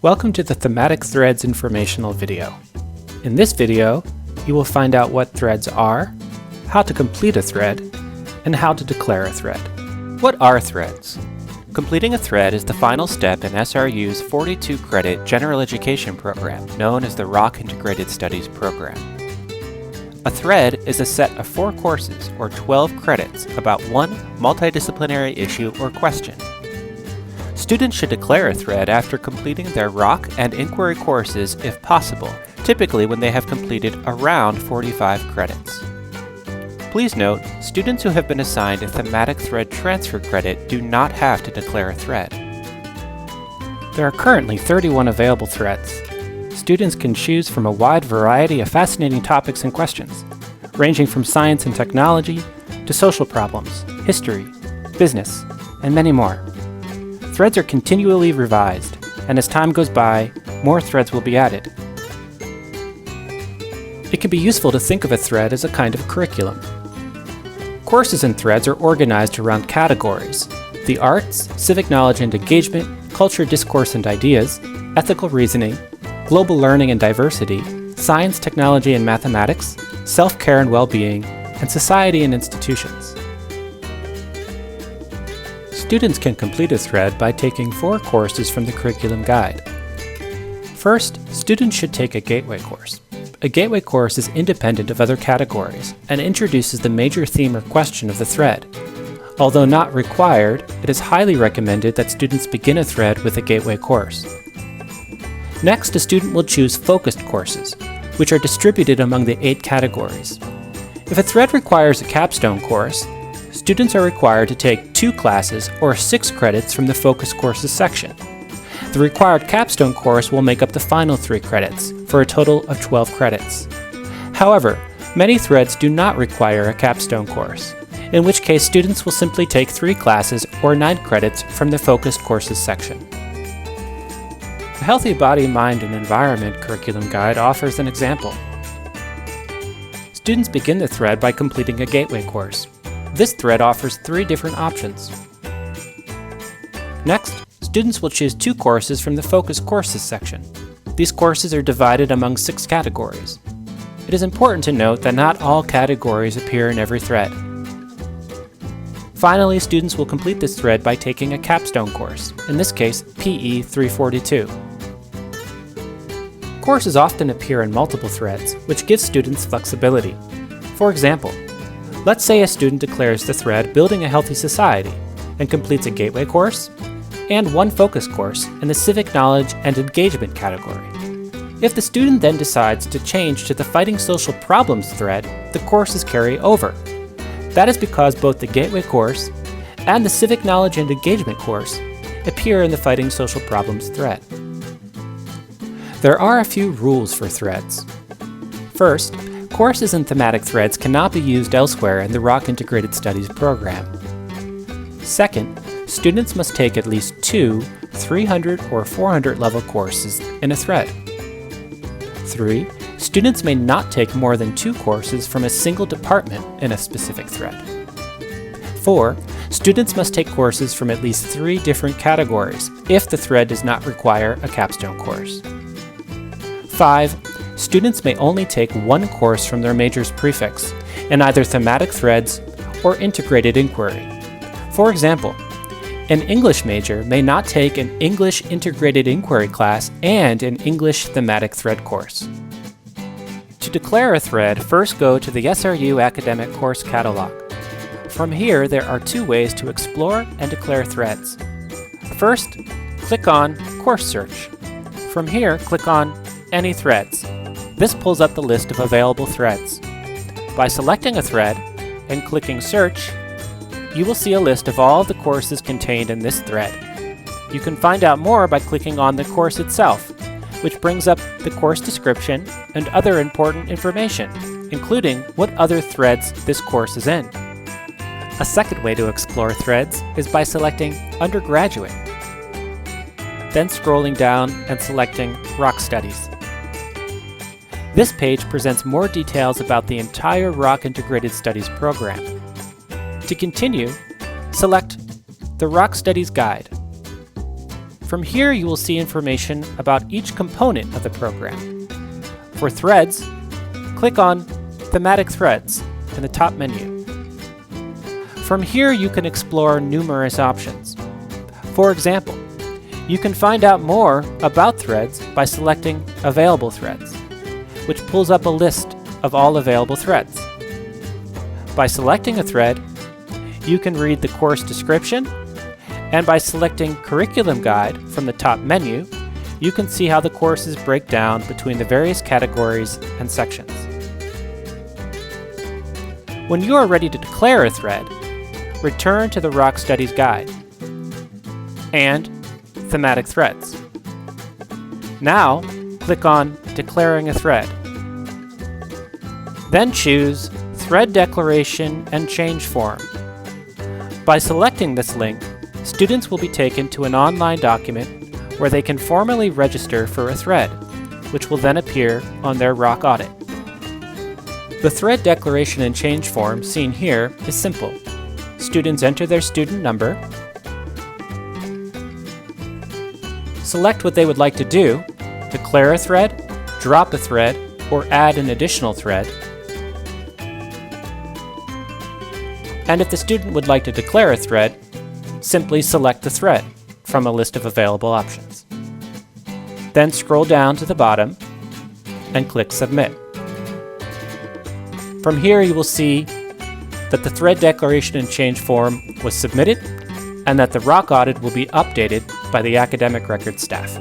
Welcome to the Thematic Threads informational video. In this video, you will find out what threads are, how to complete a thread, and how to declare a thread. What are threads? Completing a thread is the final step in SRU's 42-credit general education program known as the ROC Integrated Studies program. A thread is a set of 4 courses or 12 credits about one multidisciplinary issue or question. Students should declare a thread after completing their ROC and Inquiry courses if possible, typically when they have completed around 45 credits. Please note, students who have been assigned a Thematic Thread transfer credit do not have to declare a thread. There are currently 31 available threads. Students can choose from a wide variety of fascinating topics and questions, ranging from science and technology to social problems, history, business, and many more. Threads are continually revised, and as time goes by, more threads will be added. It can be useful to think of a thread as a kind of curriculum. Courses and threads are organized around categories: the arts, civic knowledge and engagement, culture, discourse and ideas, ethical reasoning, global learning and diversity, science, technology and mathematics, self-care and well-being, and society and institutions. Students can complete a thread by taking 4 courses from the curriculum guide. First, students should take a gateway course. A gateway course is independent of other categories and introduces the major theme or question of the thread. Although not required, it is highly recommended that students begin a thread with a gateway course. Next, a student will choose focused courses, which are distributed among the 8 categories. If a thread requires a capstone course, students are required to take 2 classes or 6 credits from the focused courses section. The required capstone course will make up the final 3 credits, for a total of 12 credits. However, many threads do not require a capstone course, in which case students will simply take 3 classes or 9 credits from the focused courses section. The Healthy Body, Mind, and Environment curriculum guide offers an example. Students begin the thread by completing a gateway course. This thread offers 3 different options. Next, students will choose 2 courses from the Focus Courses section. These courses are divided among 6 categories. It is important to note that not all categories appear in every thread. Finally, students will complete this thread by taking a capstone course, in this case, PE 342. Courses often appear in multiple threads, which gives students flexibility. For example, let's say a student declares the thread Building a Healthy Society and completes a gateway course and 1 focus course in the Civic Knowledge and Engagement category. If the student then decides to change to the Fighting Social Problems thread, the courses carry over. That is because both the gateway course and the Civic Knowledge and Engagement course appear in the Fighting Social Problems thread. There are a few rules for threads. First, courses and thematic threads cannot be used elsewhere in the ROC Integrated Studies program. Second, students must take at least 2 300 or 400 level courses in a thread. 3. Students may not take more than 2 courses from a single department in a specific thread. 4. Students must take courses from at least 3 different categories if the thread does not require a capstone course. 5. Students may only take 1 course from their major's prefix in either thematic threads or integrated inquiry. For example, an English major may not take an English integrated inquiry class and an English thematic thread course. To declare a thread, first go to the SRU Academic Course Catalog. From here, there are 2 ways to explore and declare threads. First, click on Course Search. From here, click on Any Threads. This pulls up the list of available threads. By selecting a thread and clicking Search, you will see a list of all the courses contained in this thread. You can find out more by clicking on the course itself, which brings up the course description and other important information, including what other threads this course is in. A second way to explore threads is by selecting Undergraduate, then scrolling down and selecting ROC Studies. This page presents more details about the entire ROC Integrated Studies program. To continue, select the ROC Studies Guide. From here, you will see information about each component of the program. For threads, click on Thematic Threads in the top menu. From here, you can explore numerous options. For example, you can find out more about threads by selecting Available Threads, which pulls up a list of all available threads. By selecting a thread, you can read the course description, and by selecting Curriculum Guide from the top menu, you can see how the courses break down between the various categories and sections. When you are ready to declare a thread, return to the Rock Studies Guide and Thematic Threads. Now, click on Declaring a Thread. Then choose Thread Declaration and Change Form. By selecting this link, students will be taken to an online document where they can formally register for a thread, which will then appear on their Rock audit. The Thread Declaration and Change Form seen here is simple. Students enter their student number, select what they would like to do, declare a thread, drop a thread, or add an additional thread. And if the student would like to declare a thread, simply select the thread from a list of available options. Then scroll down to the bottom and click Submit. From here, you will see that the Thread Declaration and Change form was submitted and that the Rock audit will be updated by the academic records staff.